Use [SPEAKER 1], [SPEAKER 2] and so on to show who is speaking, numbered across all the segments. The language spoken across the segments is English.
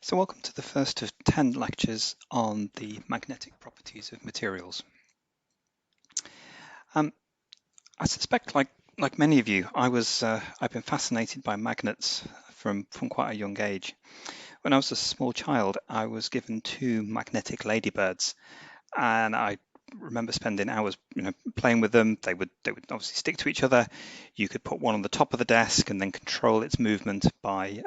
[SPEAKER 1] So welcome to the first of 10 lectures on the magnetic properties of materials. I suspect, like many of you, I've been fascinated by magnets from quite a young age. When I was a small child, I was given two magnetic ladybirds, and I remember spending hours, playing with them. They would obviously stick to each other. You could put one on the top of the desk and then control its movement by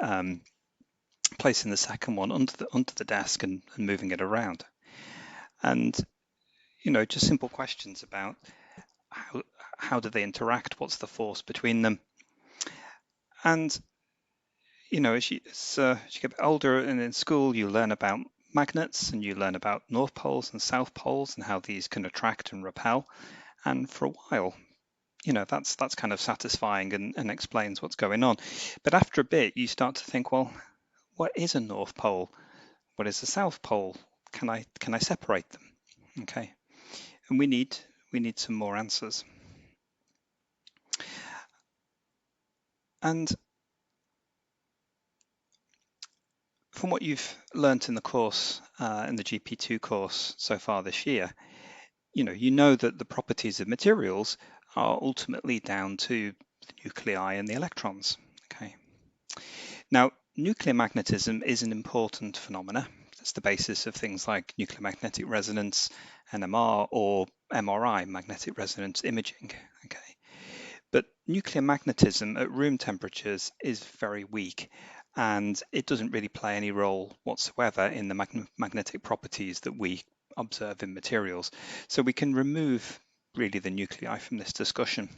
[SPEAKER 1] placing the second one under the desk and moving it around. And just simple questions about how do they interact, what's the force between them. And as you get older and in school, you learn about magnets and you learn about north poles and south poles and how these can attract and repel. And for a while, that's kind of satisfying and explains what's going on. But after a bit, you start to think, well, what is a north pole? What is a south pole? Can I separate them? Okay, and we need some more answers. And from what you've learnt in the course, in the GP2 course so far this year, you know that the properties of materials are ultimately down to the nuclei and the electrons. Okay. Now, nuclear magnetism is an important phenomena. It's the basis of things like nuclear magnetic resonance, NMR, or MRI, magnetic resonance imaging. Okay. But nuclear magnetism at room temperatures is very weak, and it doesn't really play any role whatsoever in the magnetic properties that we observe in materials. So we can remove really the nuclei from this discussion.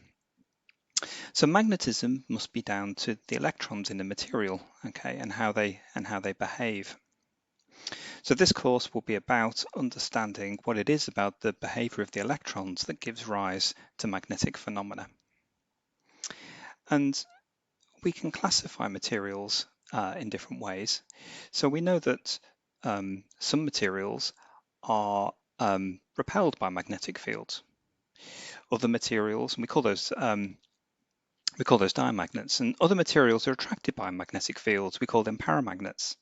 [SPEAKER 1] So magnetism must be down to the electrons in the material, okay, and how they behave. So this course will be about understanding what it is about the behavior of the electrons that gives rise to magnetic phenomena. And we can classify materials in different ways. So we know that some materials are repelled by magnetic fields. Other materials, and we call those diamagnets, and other materials are attracted by magnetic fields. We call them paramagnets.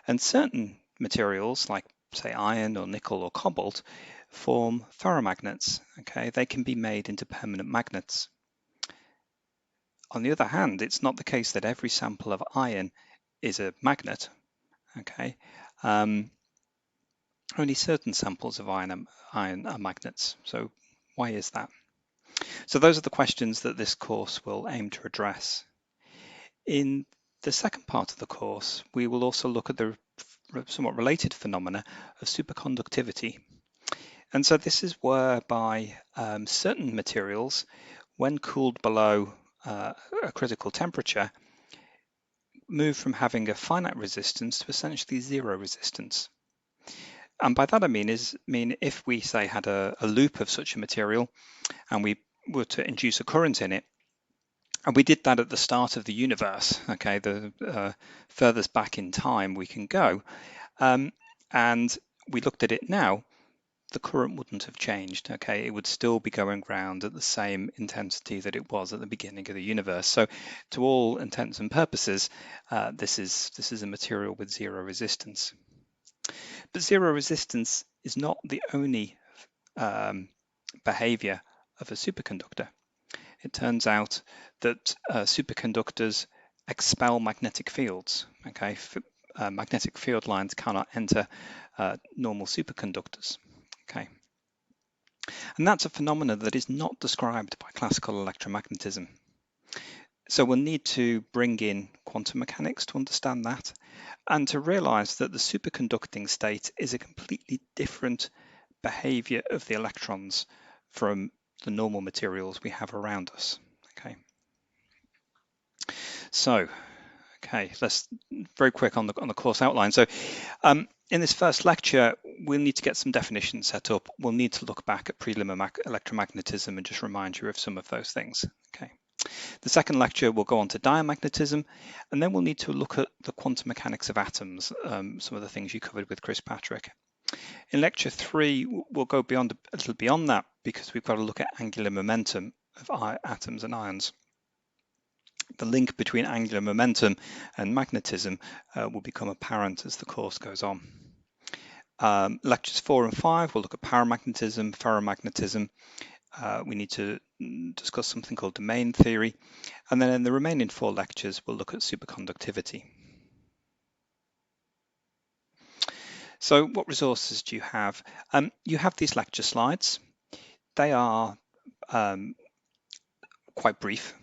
[SPEAKER 1] And certain materials, like say iron or nickel or cobalt, form ferromagnets. Okay, they can be made into permanent magnets. On the other hand, it's not the case that every sample of iron is a magnet. Okay, only certain samples of iron are magnets. So why is that? So those are the questions that this course will aim to address. In the second part of the course, we will also look at the somewhat related phenomena of superconductivity. And so this is whereby certain materials, when cooled below a critical temperature, move from having a finite resistance to essentially zero resistance. And by that I mean if we say had a loop of such a material and we were to induce a current in it, and we did that at the start of the universe, okay, the furthest back in time we can go, and we looked at it now, the current wouldn't have changed. Okay, it would still be going round at the same intensity that it was at the beginning of the universe. So, to all intents and purposes, this is a material with zero resistance. But zero resistance is not the only behavior of a superconductor. It turns out that superconductors expel magnetic fields. Okay, magnetic field lines cannot enter normal superconductors. Okay, and that's a phenomenon that is not described by classical electromagnetism. So we'll need to bring in quantum mechanics to understand that, and to realize that the superconducting state is a completely different behavior of the electrons from the normal materials we have around us. Okay. So, let's very quick on the course outline. So, in this first lecture, we'll need to get some definitions set up. We'll need to look back at prelim electromagnetism and just remind you of some of those things. Okay. The second lecture will go on to diamagnetism, and then we'll need to look at the quantum mechanics of atoms, some of the things you covered with Chris Patrick. In lecture 3, we'll go a little beyond that, because we've got to look at angular momentum of atoms and ions. The link between angular momentum and magnetism will become apparent as the course goes on. Lectures 4 and 5 will look at paramagnetism, ferromagnetism. We need to discuss something called domain theory. And then in the remaining 4 lectures, we'll look at superconductivity. So what resources do you have? You have these lecture slides. They are quite brief.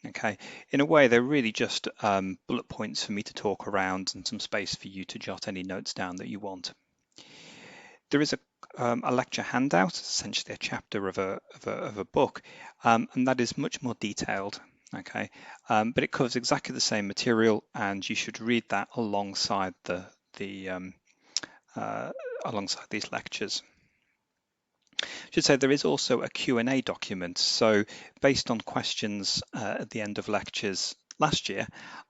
[SPEAKER 1] Okay, in a way, they're really just bullet points for me to talk around and some space for you to jot any notes down that you want. There is a lecture handout, essentially a chapter of a book, and that is much more detailed. Okay, but it covers exactly the same material, and you should read that alongside alongside these lectures. I should say there is also a Q&A document. So based on questions at the end of lectures last year,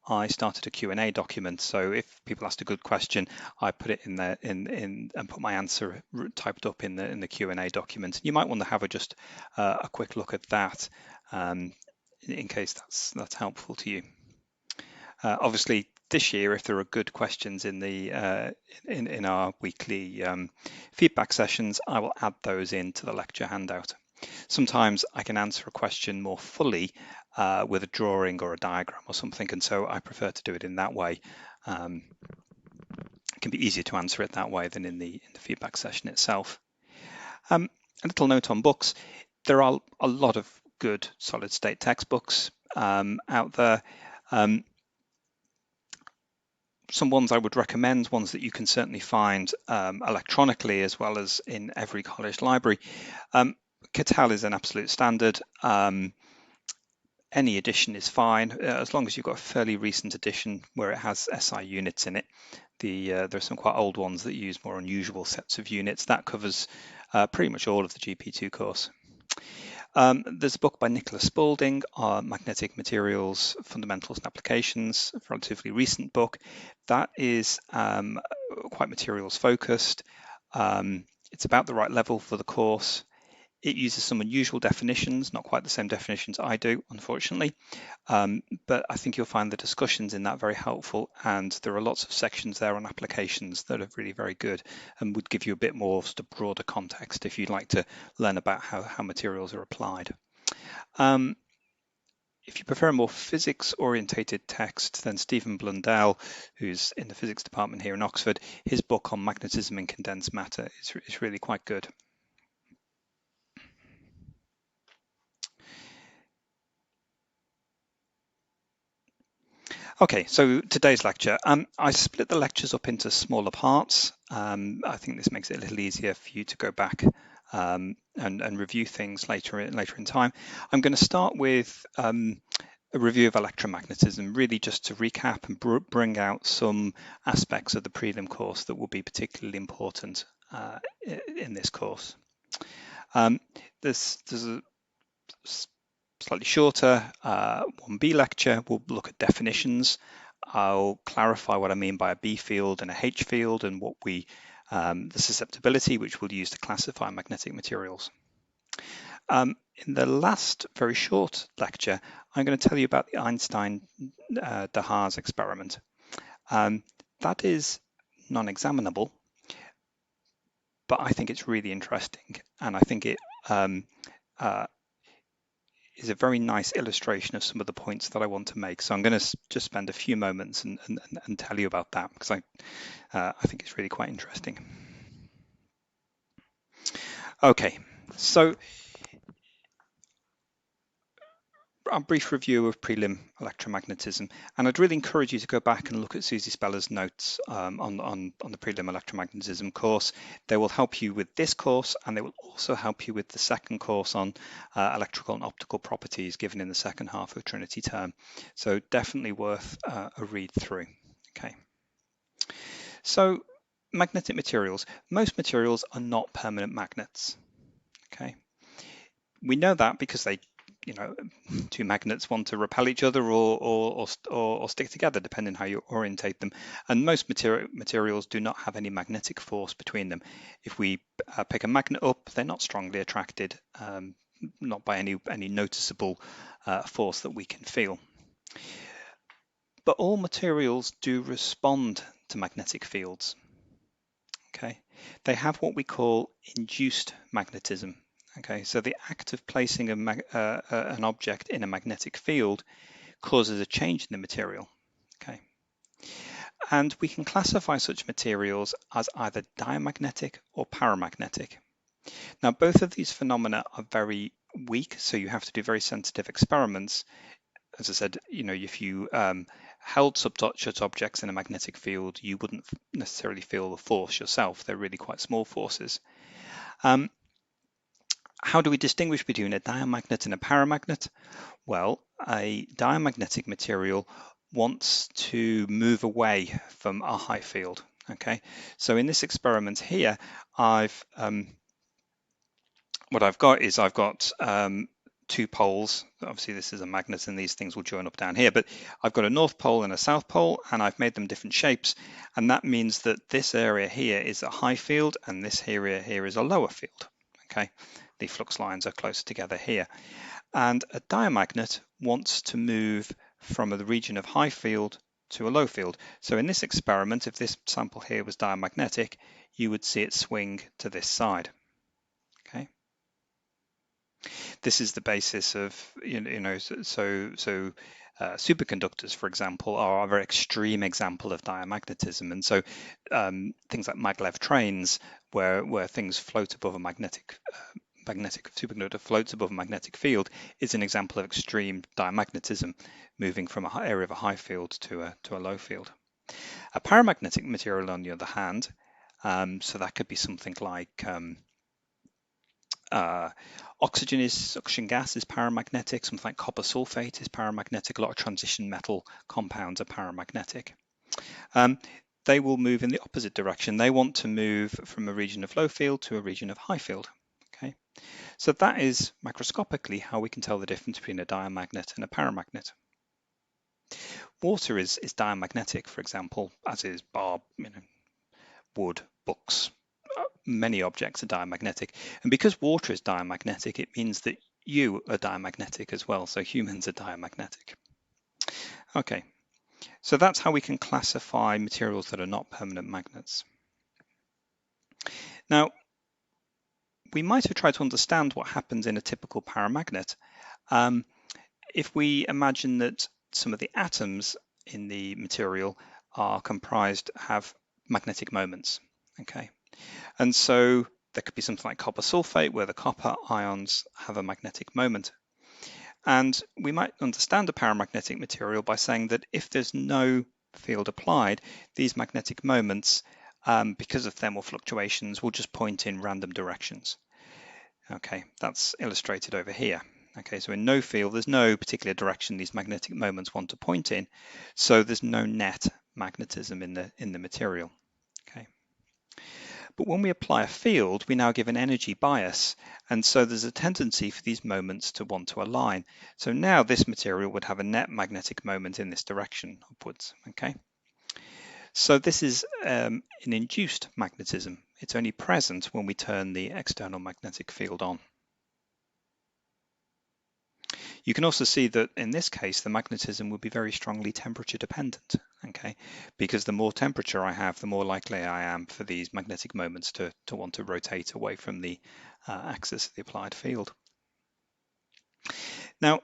[SPEAKER 1] I started a Q&A document. So if people asked a good question, I put it in there and put my answer typed up in the Q&A document. You might want to have just a quick look at that in case that's helpful to you. Obviously, this year, if there are good questions in our weekly feedback sessions, I will add those into the lecture handout. Sometimes I can answer a question more fully with a drawing or a diagram or something, and so I prefer to do it in that way. It can be easier to answer it that way than in the feedback session itself. A little note on books. There are a lot of good solid-state textbooks out there. Some ones I would recommend, ones that you can certainly find electronically as well as in every college library. Cattell is an absolute standard. Any edition is fine, as long as you've got a fairly recent edition where it has SI units in it. There are some quite old ones that use more unusual sets of units. That covers pretty much all of the GP2 course. There's a book by Nicholas Spalding, Magnetic Materials, Fundamentals and Applications, a relatively recent book. That is quite materials focused. It's about the right level for the course. It uses some unusual definitions, not quite the same definitions I do, unfortunately, but I think you'll find the discussions in that very helpful, and there are lots of sections there on applications that are really very good and would give you a bit more sort of broader context if you'd like to learn about how materials are applied. If you prefer a more physics-orientated text, then Stephen Blundell, who's in the physics department here in Oxford, his book on magnetism in condensed matter is really quite good. Okay, so today's lecture, I split the lectures up into smaller parts. I think this makes it a little easier for you to go back and review things later in time. I'm going to start with a review of electromagnetism, really just to recap and bring out some aspects of the prelim course that will be particularly important in this course. There's a slightly shorter 1B lecture. We'll look at definitions. I'll clarify what I mean by a B field and a H field and what the susceptibility, which we'll use to classify magnetic materials. In the last very short lecture, I'm going to tell you about the Einstein-de Haas experiment. That is non-examinable, but I think it's really interesting, and I think it is a very nice illustration of some of the points that I want to make. So I'm going to just spend a few moments and tell you about that, because I think it's really quite interesting. Okay, so a brief review of prelim electromagnetism, and I'd really encourage you to go back and look at Susie Speller's notes on the prelim electromagnetism course. They will help you with this course, and they will also help you with the second course on electrical and optical properties given in the second half of Trinity term. So definitely worth a read through. Okay. So magnetic materials. Most materials are not permanent magnets. Okay. We know that because they, two magnets want to repel each other or stick together, depending how you orientate them. And most materials do not have any magnetic force between them. If we pick a magnet up, they're not strongly attracted, not by any noticeable force that we can feel. But all materials do respond to magnetic fields. Okay, they have what we call induced magnetism. Okay, so the act of placing an object in a magnetic field causes a change in the material. Okay, and we can classify such materials as either diamagnetic or paramagnetic. Now, both of these phenomena are very weak, so you have to do very sensitive experiments. As I said, if you held such objects in a magnetic field, you wouldn't necessarily feel the force yourself. They're really quite small forces. How do we distinguish between a diamagnet and a paramagnet? Well, a diamagnetic material wants to move away from a high field. Okay, so in this experiment here, what I've got is two poles. Obviously, this is a magnet, and these things will join up down here. But I've got a north pole and a south pole, and I've made them different shapes, and that means that this area here is a high field, and this area here is a lower field. Okay, the flux lines are closer together here. And a diamagnet wants to move from the region of high field to a low field. So in this experiment, if this sample here was diamagnetic, you would see it swing to this side. Okay. This is the basis of, superconductors, for example, are a very extreme example of diamagnetism. And so things like maglev trains, where things float above a magnetic superconductor floats above a magnetic field, is an example of extreme diamagnetism, moving from an area of a high field to a low field. A paramagnetic material, on the other hand, so that could be something like oxygen gas is paramagnetic. Something like copper sulfate is paramagnetic. A lot of transition metal compounds are paramagnetic. They will move in the opposite direction. They want to move from a region of low field to a region of high field. Okay, so that is macroscopically how we can tell the difference between a diamagnet and a paramagnet. Water is diamagnetic, for example, as is barb, wood, books. Many objects are diamagnetic, and because water is diamagnetic, it means that you are diamagnetic as well. So humans are diamagnetic. Okay, so that's how we can classify materials that are not permanent magnets. Now, we might have tried to understand what happens in a typical paramagnet if we imagine that some of the atoms in the material have magnetic moments. Okay, and so there could be something like copper sulfate, where the copper ions have a magnetic moment. And we might understand a paramagnetic material by saying that if there's no field applied, these magnetic moments, because of thermal fluctuations, will just point in random directions. Okay, that's illustrated over here. Okay, so in no field, there's no particular direction these magnetic moments want to point in, so there's no net magnetism in the material. Okay. But when we apply a field, we now give an energy bias, and so there's a tendency for these moments to want to align. So now this material would have a net magnetic moment in this direction, upwards. Okay. So this is an induced magnetism. It's only present when we turn the external magnetic field on. You can also see that in this case, the magnetism would be very strongly temperature dependent, okay? Because the more temperature I have, the more likely I am for these magnetic moments to want to rotate away from the axis of the applied field. Now,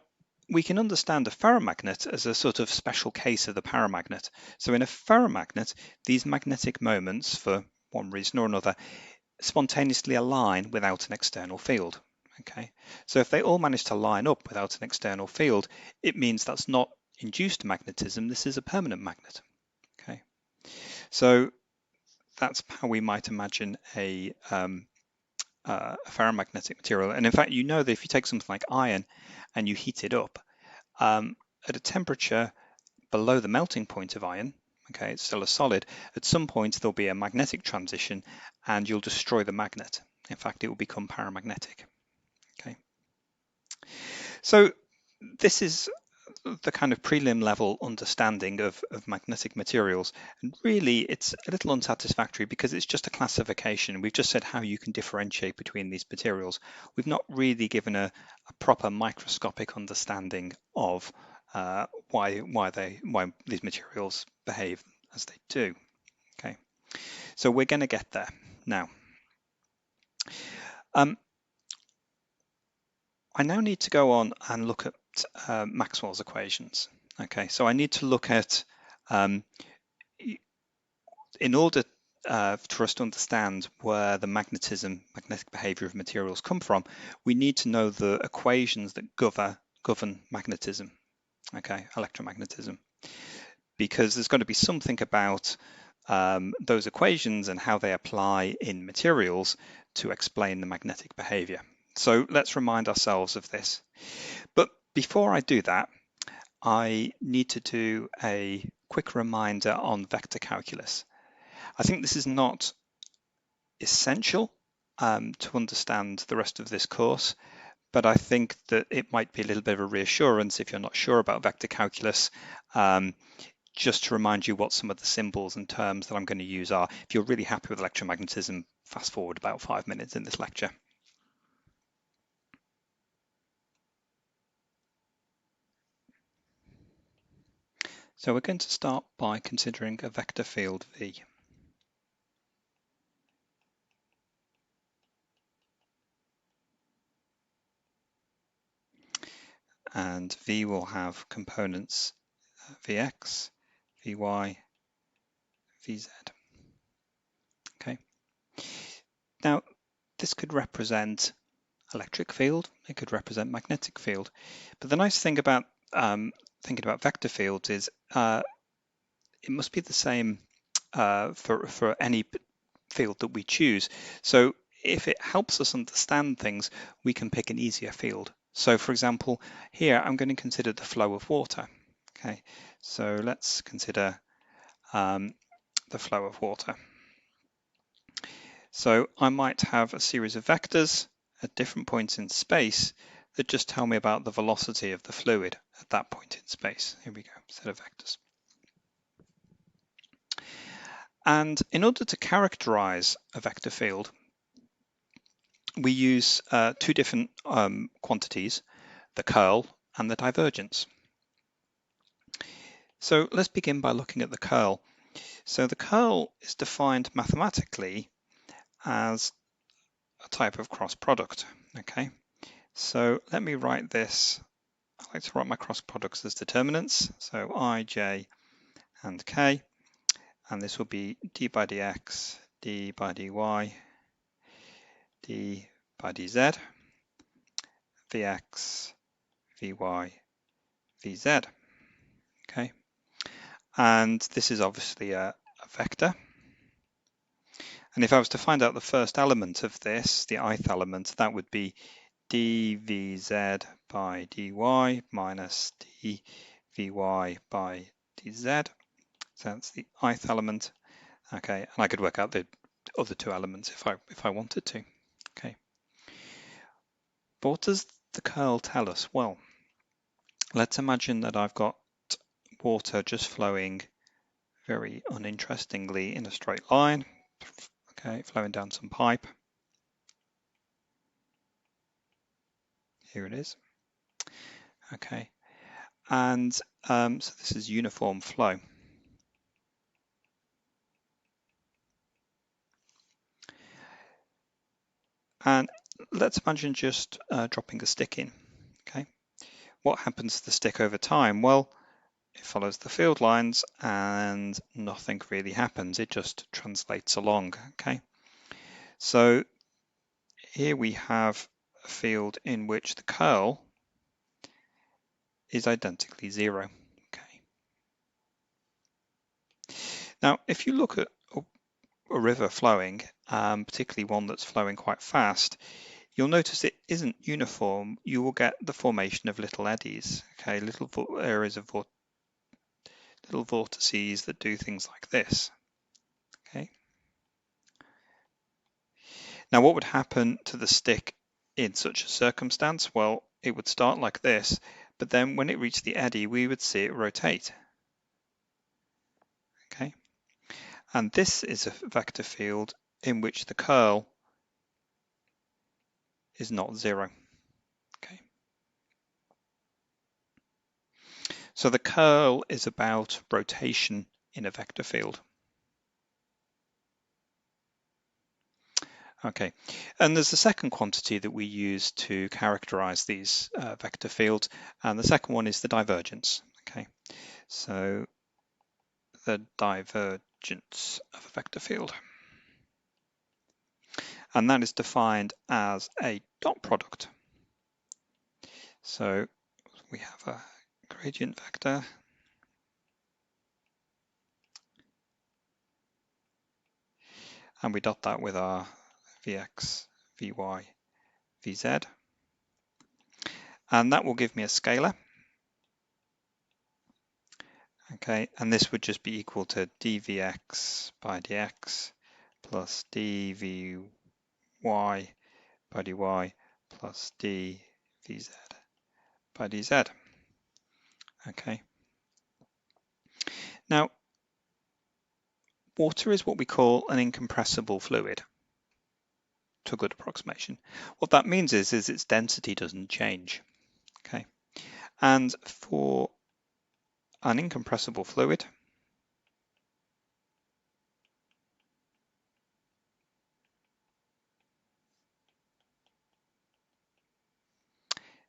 [SPEAKER 1] we can understand a ferromagnet as a sort of special case of the paramagnet. So in a ferromagnet, these magnetic moments, for one reason or another, spontaneously align without an external field. Okay, so if they all manage to line up without an external field, it means that's not induced magnetism, this is a permanent magnet. Okay, so that's how we might imagine a ferromagnetic material. And in fact, you know that if you take something like iron and you heat it up at a temperature below the melting point of iron, okay, it's still a solid, at some point there'll be a magnetic transition and you'll destroy the magnet. In fact, it will become paramagnetic. Okay, so this is the kind of prelim level understanding of magnetic materials, and really it's a little unsatisfactory because it's just a classification. We've just said how you can differentiate between these materials. We've not really given a proper microscopic understanding of why these materials behave as they do. Okay, so we're going to get there now. I now need to go on and look at Maxwell's equations. Okay, so I need to look at, in order for us to understand where the magnetic behavior of materials come from, we need to know the equations that govern magnetism, okay, electromagnetism, because there's going to be something about those equations and how they apply in materials to explain the magnetic behavior. So let's remind ourselves of this. But before I do that, I need to do a quick reminder on vector calculus. I think this is not essential to understand the rest of this course, but I think that it might be a little bit of a reassurance if you're not sure about vector calculus, just to remind you what some of the symbols and terms that I'm going to use are. If you're really happy with electromagnetism, fast forward about 5 minutes in this lecture. So we're going to start by considering a vector field V. And V will have components Vx, Vy, Vz. Okay. Now, this could represent electric field, it could represent magnetic field. But the nice thing about thinking about vector fields is it must be the same for any field that we choose. So if it helps us understand things, we can pick an easier field. So for example, here I'm going to consider the flow of water. Okay, so let's consider the flow of water. So I might have a series of vectors at different points in space that just tell me about the velocity of the fluid at that point in space. Here we go, set of vectors. And in order to characterize a vector field, we use two different quantities, the curl and the divergence. So let's begin by looking at the curl. So the curl is defined mathematically as a type of cross product. Okay, so let me write this. I like to write my cross products as determinants. So I, j, and k, and this will be d by dx, d by dy, d by dz, vx, vy, vz. Okay, and this is obviously a vector. And if I was to find out the first element of this, the ith element, that would be dvz by dy minus dvy by dz. So that's the ith element. Okay, and I could work out the other two elements if I wanted to. Okay. But what does the curl tell us? Well, let's imagine that I've got water just flowing very uninterestingly in a straight line. Okay, flowing down some pipe. Here it is. Okay, and so this is uniform flow. And let's imagine just dropping a stick in. Okay, what happens to the stick over time? Well, it follows the field lines and nothing really happens. It just translates along. Okay, so here we have a field in which the curl is identically zero. Okay. Now, if you look at a river flowing, particularly one that's flowing quite fast, you'll notice it isn't uniform. You will get the formation of little eddies, okay, little areas of little vortices that do things like this. Okay. Now, what would happen to the stick in such a circumstance? Well, it would start like this, but then when it reached the eddy, we would see it rotate. Okay. And this is a vector field in which the curl is not zero. Okay. So the curl is about rotation in a vector field. Okay, and there's a second quantity that we use to characterize these vector fields, and the second one is the divergence. Okay, so the divergence of a vector field, and that is defined as a dot product. So we have a gradient vector, and we dot that with our Vx, Vy, Vz, and that will give me a scalar. Okay, and this would just be equal to dvx by dx plus dvy by dy plus dvz by dz. Okay. Now, water is what we call an incompressible fluid, to a good approximation. What that means is its density doesn't change. Okay, and for an incompressible fluid,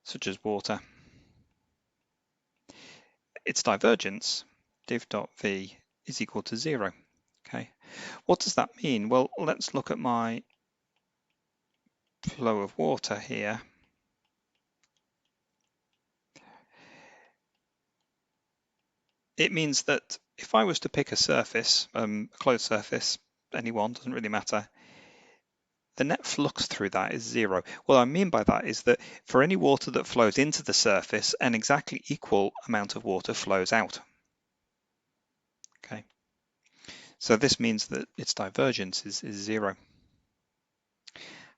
[SPEAKER 1] such as water, its divergence, div dot v, is equal to 0. Okay, what does that mean? Well, let's look at my flow of water here. It means that if I was to pick a surface, a closed surface, any one, doesn't really matter, the net flux through that is 0. What I mean by that is that for any water that flows into the surface, an exactly equal amount of water flows out. Okay, so this means that its divergence is 0.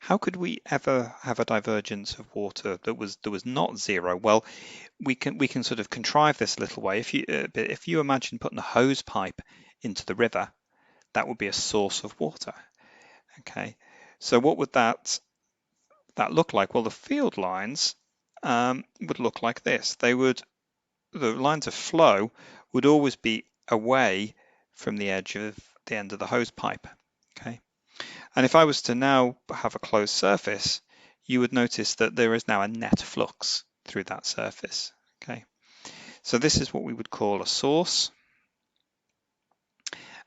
[SPEAKER 1] How could we ever have a divergence of water that was not 0? Well, we can sort of contrive this a little way. If you imagine putting a hose pipe into the river, that would be a source of water. Okay, so what would that look like? Well, the field lines would look like this. The lines of flow would always be away from the edge of the end of the hose pipe. Okay, and if I was to now have a closed surface, you would notice that there is now a net flux through that surface. Okay, so this is what we would call a source,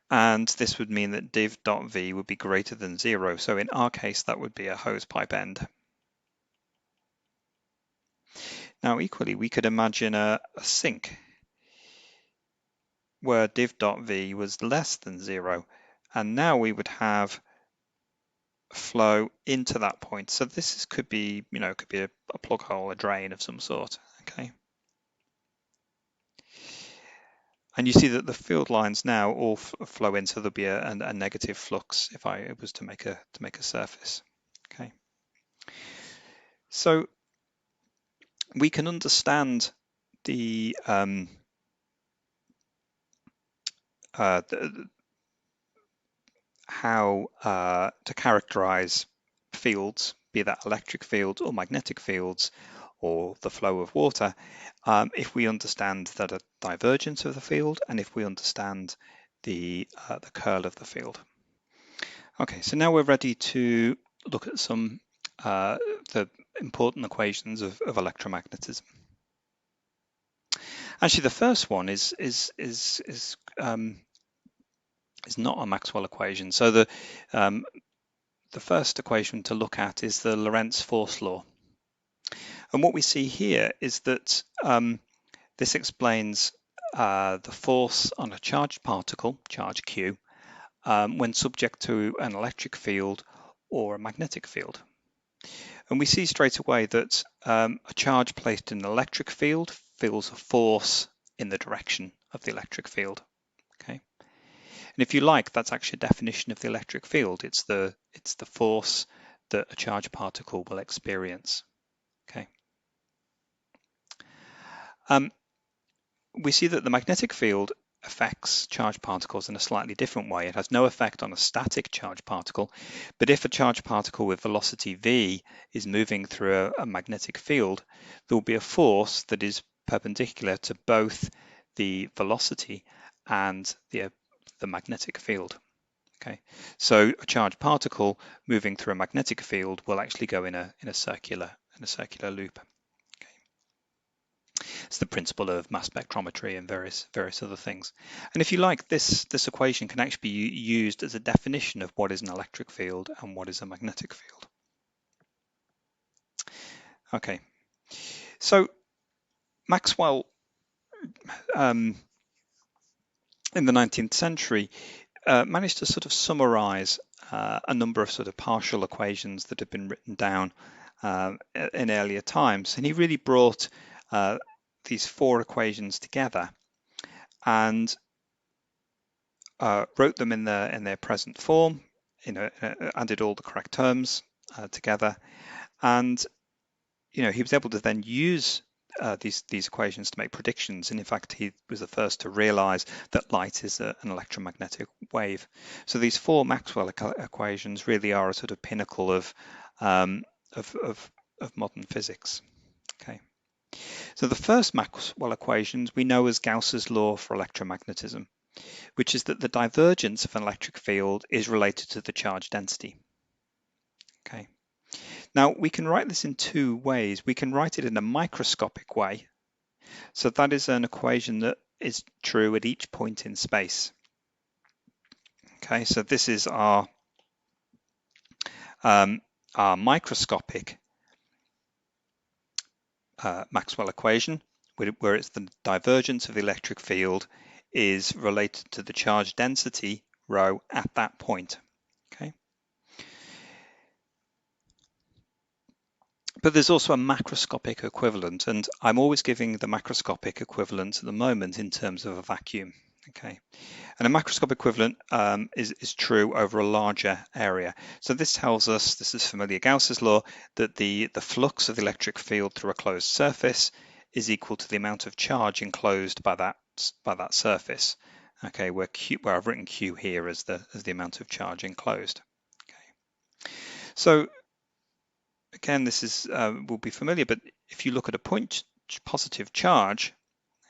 [SPEAKER 1] and this would mean that div.v would be greater than 0. So in our case, that would be a hose pipe end. Now, equally, we could imagine a sink where div.v was less than 0, and now we would have flow into that point. So this could be, could be a plug hole, a drain of some sort. Okay. And you see that the field lines now all flow in, so there'll be a negative flux if I was to make a surface. Okay. So we can understand how to characterize fields, be that electric fields or magnetic fields or the flow of water, if we understand that a divergence of the field and if we understand the curl of the field. Okay, so now we're ready to look at some the important equations of electromagnetism. Actually, the first one is not a Maxwell equation. So the first equation to look at is the Lorentz force law. And what we see here is that this explains the force on a charged particle, charge Q, when subject to an electric field or a magnetic field. And we see straight away that a charge placed in an electric field feels a force in the direction of the electric field. Okay. And if you like, that's actually a definition of the electric field. It's the force that a charged particle will experience. Okay. We see that the magnetic field affects charged particles in a slightly different way. It has no effect on a static charged particle, but if a charged particle with velocity v is moving through a magnetic field, there will be a force that is perpendicular to both the velocity and the magnetic field. Okay, so a charged particle moving through a magnetic field will actually go in a circular loop. It's the principle of mass spectrometry and various other things. And if you like, this equation can actually be used as a definition of what is an electric field and what is a magnetic field. Okay, so Maxwell in the 19th century managed to sort of summarize a number of sort of partial equations that had been written down in earlier times, and he really brought these four equations together and wrote them in their present form, added all the correct terms together, and he was able to then use these equations to make predictions. And in fact, he was the first to realize that light is an electromagnetic wave. So these four Maxwell equations really are a sort of pinnacle of modern physics. Okay. So the first Maxwell equations we know as Gauss's law for electromagnetism, which is that the divergence of an electric field is related to the charge density. Okay. Now we can write this in two ways. We can write it in a microscopic way. So that is an equation that is true at each point in space. Okay, so this is our microscopic Maxwell equation, where it's the divergence of the electric field is related to the charge density rho at that point. Okay. But there's also a macroscopic equivalent, and I'm always giving the macroscopic equivalent at the moment in terms of a vacuum. Okay, and a macroscopic equivalent is true over a larger area. So this tells us, this is familiar Gauss's law, that the flux of the electric field through a closed surface is equal to the amount of charge enclosed by that surface. Okay, where I've written Q here as the amount of charge enclosed. Okay, so again, this is will be familiar, but if you look at a point positive charge,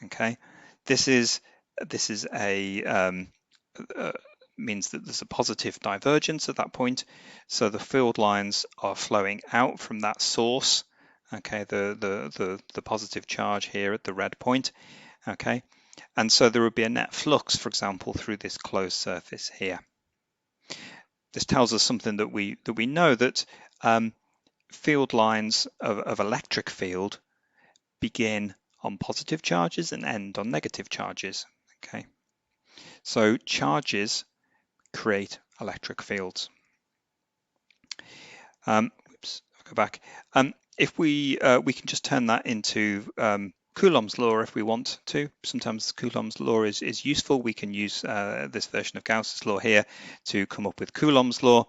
[SPEAKER 1] okay, this is a means that there's a positive divergence at that point. So the field lines are flowing out from that source. Okay, the positive charge here at the red point. Okay, and so there would be a net flux, for example, through this closed surface here. This tells us something that we know, that field lines of electric field begin on positive charges and end on negative charges. Okay, so charges create electric fields. Oops, I'll go back. If we can just turn that into Coulomb's law if we want to. Sometimes Coulomb's law is useful. We can use this version of Gauss's law here to come up with Coulomb's law,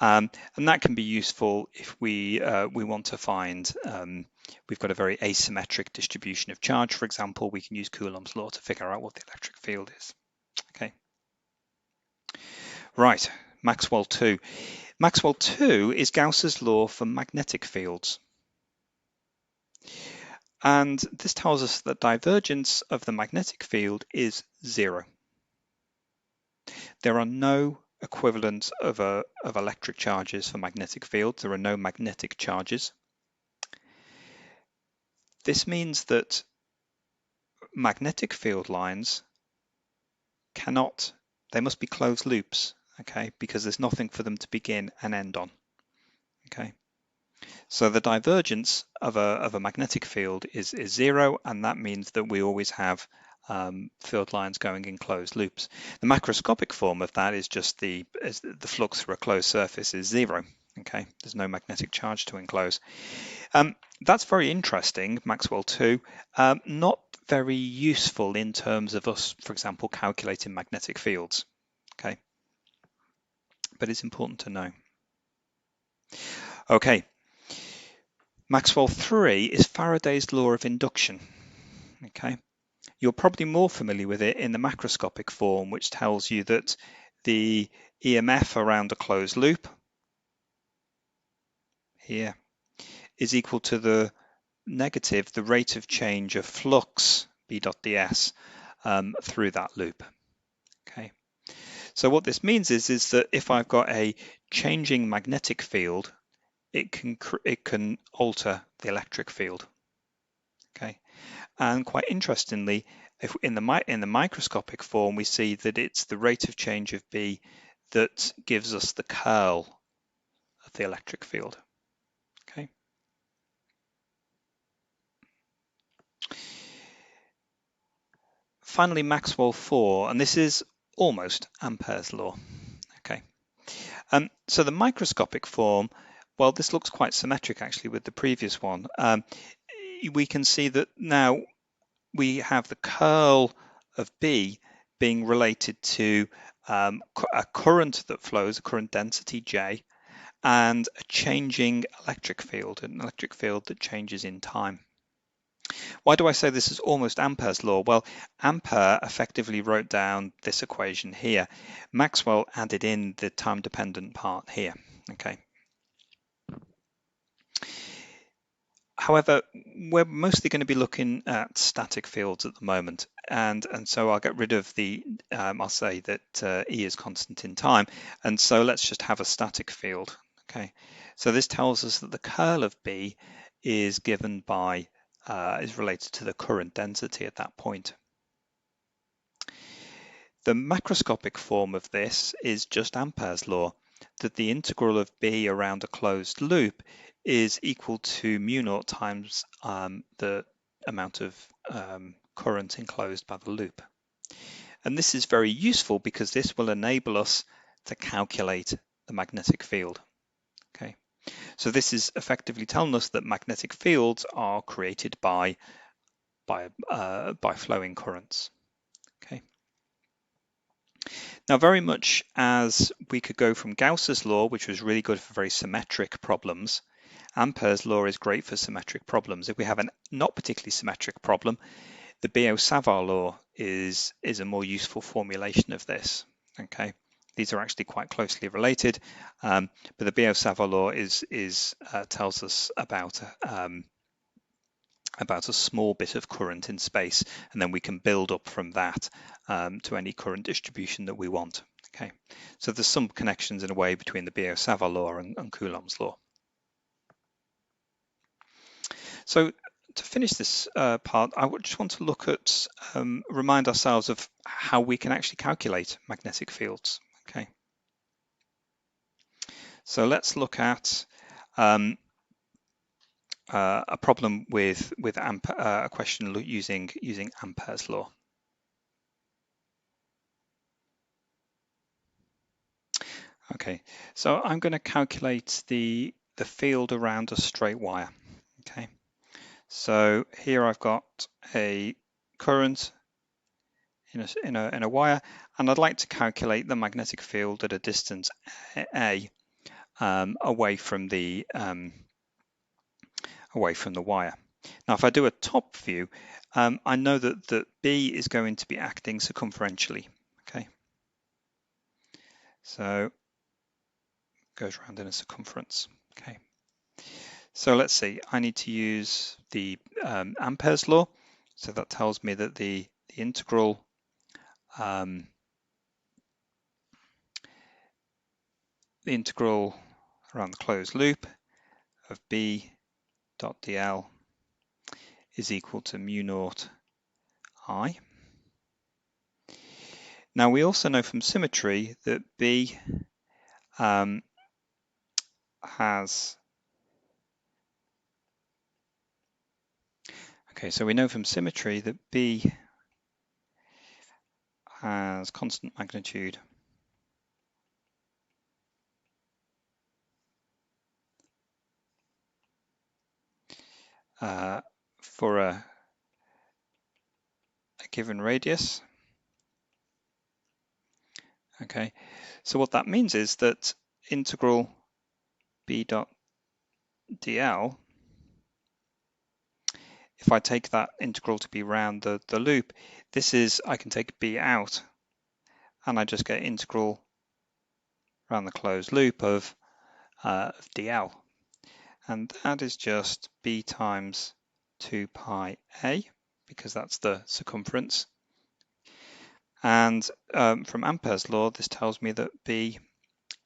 [SPEAKER 1] and that can be useful if we want to find we've got a very asymmetric distribution of charge, for example. We can use Coulomb's law to figure out what the electric field is. Okay. Right, Maxwell 2. Maxwell 2 is Gauss's law for magnetic fields. And this tells us that divergence of the magnetic field is 0. There are no equivalents of electric charges for magnetic fields. There are no magnetic charges. This means that magnetic field lines they must be closed loops, okay, because there's nothing for them to begin and end on. Okay. So the divergence of a magnetic field is 0, and that means that we always have field lines going in closed loops. The macroscopic form of that is just the flux through a closed surface is 0. Okay, there's no magnetic charge to enclose. That's very interesting, Maxwell 2. Not very useful in terms of us, for example, calculating magnetic fields. Okay, but it's important to know. Okay. Maxwell 3 is Faraday's law of induction. Okay, you're probably more familiar with it in the macroscopic form, which tells you that the EMF around a closed loop here is equal to the negative the rate of change of flux B dot ds through that loop. Okay. So what this means is that if I've got a changing magnetic field, it can alter the electric field. Okay. And quite interestingly, if in the microscopic form, we see that it's the rate of change of B that gives us the curl of the electric field. Okay. Finally, Maxwell 4, and this is almost Ampere's law. Okay. So the microscopic form, well, this looks quite symmetric actually with the previous one. We can see that now we have the curl of B being related to a current that flows, a current density J, and a changing electric field, an electric field that changes in time. Why do I say this is almost Ampere's law? Well, Ampere effectively wrote down this equation here. Maxwell added in the time-dependent part here. Okay. However, we're mostly going to be looking at static fields at the moment, and so I'll get rid of the, I'll say that E is constant in time, and so let's just have a static field. Okay, so this tells us that the curl of B is given by, is related to the current density at that point. The macroscopic form of this is just Ampere's law, that the integral of B around a closed loop is equal to mu naught times the amount of current enclosed by the loop. And this is very useful because this will enable us to calculate the magnetic field. Okay, so this is effectively telling us that magnetic fields are created by flowing currents. Okay. Now, very much as we could go from Gauss's law, which was really good for very symmetric problems, Ampere's law is great for symmetric problems. If we have a not particularly symmetric problem, the Biot-Savart law is a more useful formulation of this. Okay, these are actually quite closely related, but the Biot-Savart law tells us about a small bit of current in space, and then we can build up from that to any current distribution that we want. Okay, so there's some connections in a way between the Biot-Savart law and Coulomb's law. So to finish this part, I just want to look at, remind ourselves of how we can actually calculate magnetic fields. Okay, so let's look at a problem with a question using Ampere's law. Okay, so I'm going to calculate the field around a straight wire. Okay, so here I've got a current in a wire, and I'd like to calculate the magnetic field at a distance a away from the wire. Now, if I do a top view, I know that B is going to be acting circumferentially. Okay, so it goes around in a circumference. Okay, so let's see. I need to use the Ampere's law. So that tells me that the integral around the closed loop of B dot dl is equal to mu naught I. Now we also know from symmetry that B has, okay, so we know from symmetry that B has constant magnitude for a given radius. Okay, so what that means is that integral B dot dl, if I take that integral to be around the loop, this is, I can take B out and I just get integral around the closed loop of dl, and that is just B times 2 pi a, because that's the circumference. And from Ampere's law, this tells me that B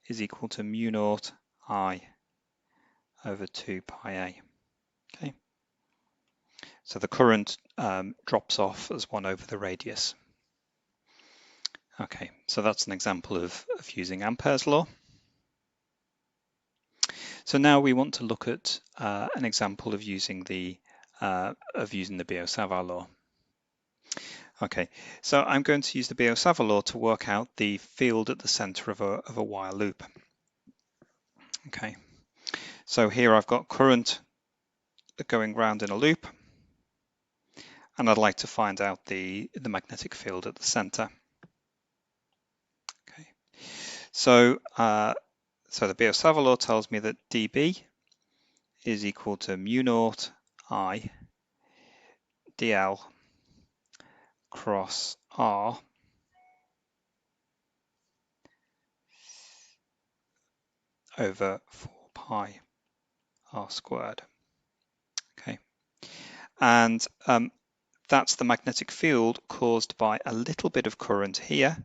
[SPEAKER 1] is equal to mu naught I over 2 pi a. Okay, so the current drops off as 1 over the radius. Okay, so that's an example of using Ampere's law. So now we want to look at an example of using the Biot-Savart law. Okay, so I'm going to use the Biot-Savart law to work out the field at the center of a wire loop. Okay, so here I've got current going round in a loop, and I'd like to find out the magnetic field at the center. Okay, so the Biot-Savart law tells me that dB is equal to mu naught I dl cross r over 4 pi r squared. Okay, and that's the magnetic field caused by a little bit of current here,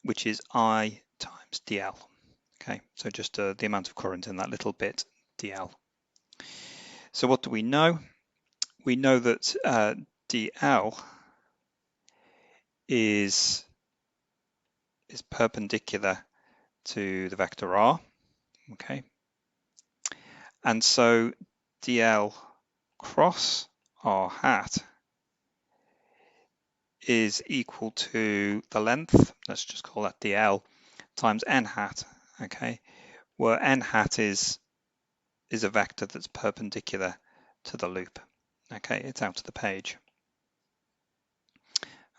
[SPEAKER 1] which is I times dl. Okay, so just the amount of current in that little bit dl. So what do we know? We know that dl is perpendicular to the vector r. Okay, and so dl cross r hat is equal to the length, let's just call that dl, times n hat, okay, where n hat is a vector that's perpendicular to the loop. Okay, it's out of the page.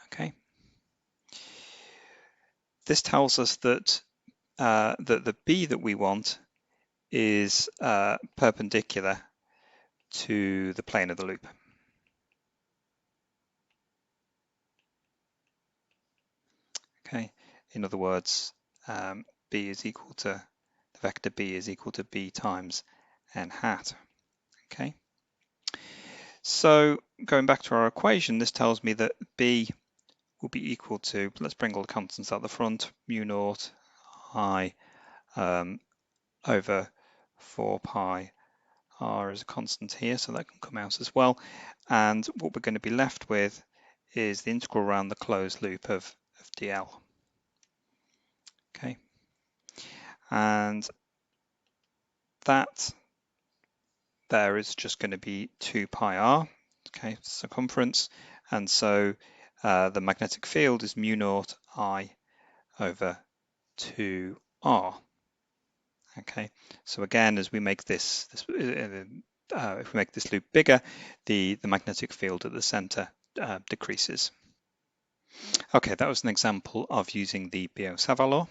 [SPEAKER 1] Okay, this tells us that the B that we want is perpendicular to the plane of the loop. Okay, in other words, B is equal to, the vector B is equal to B times n hat. Okay, so going back to our equation, this tells me that B will be equal to, let's bring all the constants out the front, mu naught I over 4 pi r is a constant here, so that can come out as well. And what we're going to be left with is the integral around the closed loop of dl. Okay, and that there is just going to be 2 pi r, okay, circumference, and so the magnetic field is mu naught I over 2r. Okay, so again, as we make this if we make this loop bigger, the magnetic field at the center decreases. Okay, that was an example of using the Biot-Savart law.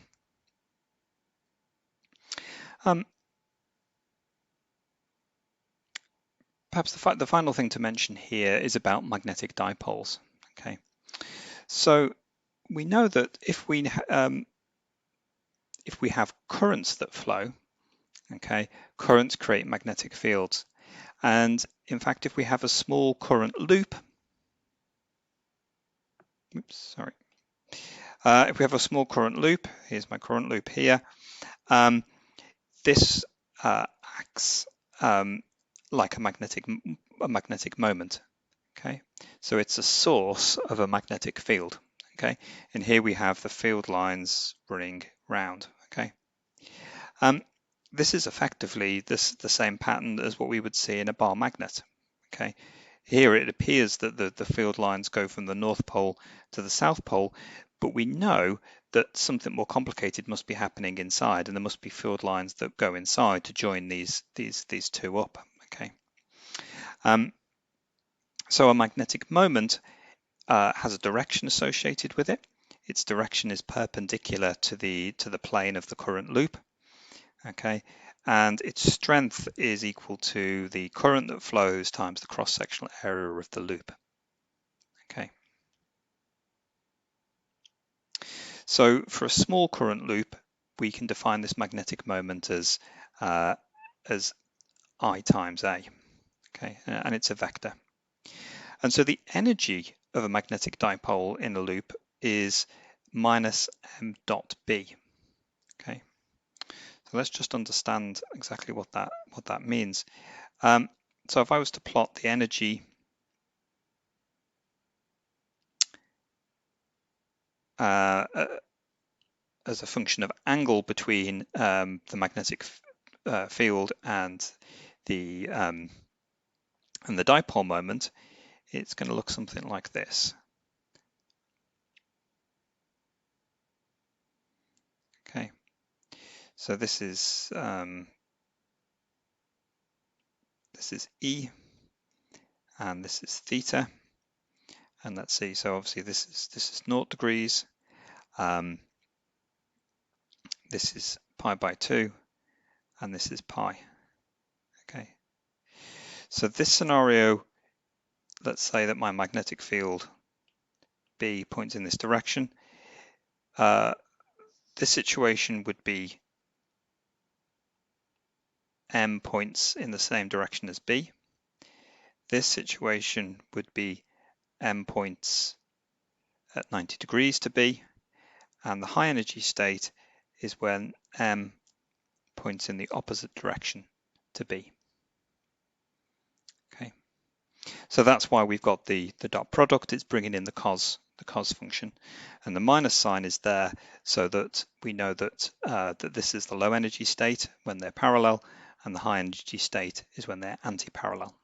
[SPEAKER 1] Perhaps the final thing to mention here is about magnetic dipoles. Okay, so we know that if we have currents that flow, okay, currents create magnetic fields, and in fact, if we have a small current loop, if we have a small current loop, here's my current loop here, this acts like a magnetic moment. Okay, so it's a source of a magnetic field. Okay, and here we have the field lines running round. Okay, this is effectively the same pattern as what we would see in a bar magnet. Okay, here it appears that the field lines go from the North Pole to the South Pole, but we know that something more complicated must be happening inside, and there must be field lines that go inside to join these two up. Okay, so a magnetic moment has a direction associated with it. Its direction is perpendicular to the plane of the current loop. Okay, and its strength is equal to the current that flows times the cross-sectional area of the loop. Okay, so for a small current loop, we can define this magnetic moment as I times A. okay, and it's a vector. And so the energy of a magnetic dipole in a loop is minus m dot b. Okay, so let's just understand exactly what that means. So if I was to plot the energy as a function of angle between the magnetic field and the dipole moment, it's going to look something like this. Okay, so this is E, and this is theta, and let's see. So obviously this is 0 degrees. This is pi by 2, and this is pi. Okay, so this scenario, let's say that my magnetic field B points in this direction. This situation would be M points in the same direction as B. This situation would be M points at 90 degrees to B, and the high energy state is when M points in the opposite direction to B. Okay, so that's why we've got the dot product. It's bringing in the cos function, and the minus sign is there so that we know that that this is the low energy state when they're parallel, and the high energy state is when they're anti-parallel.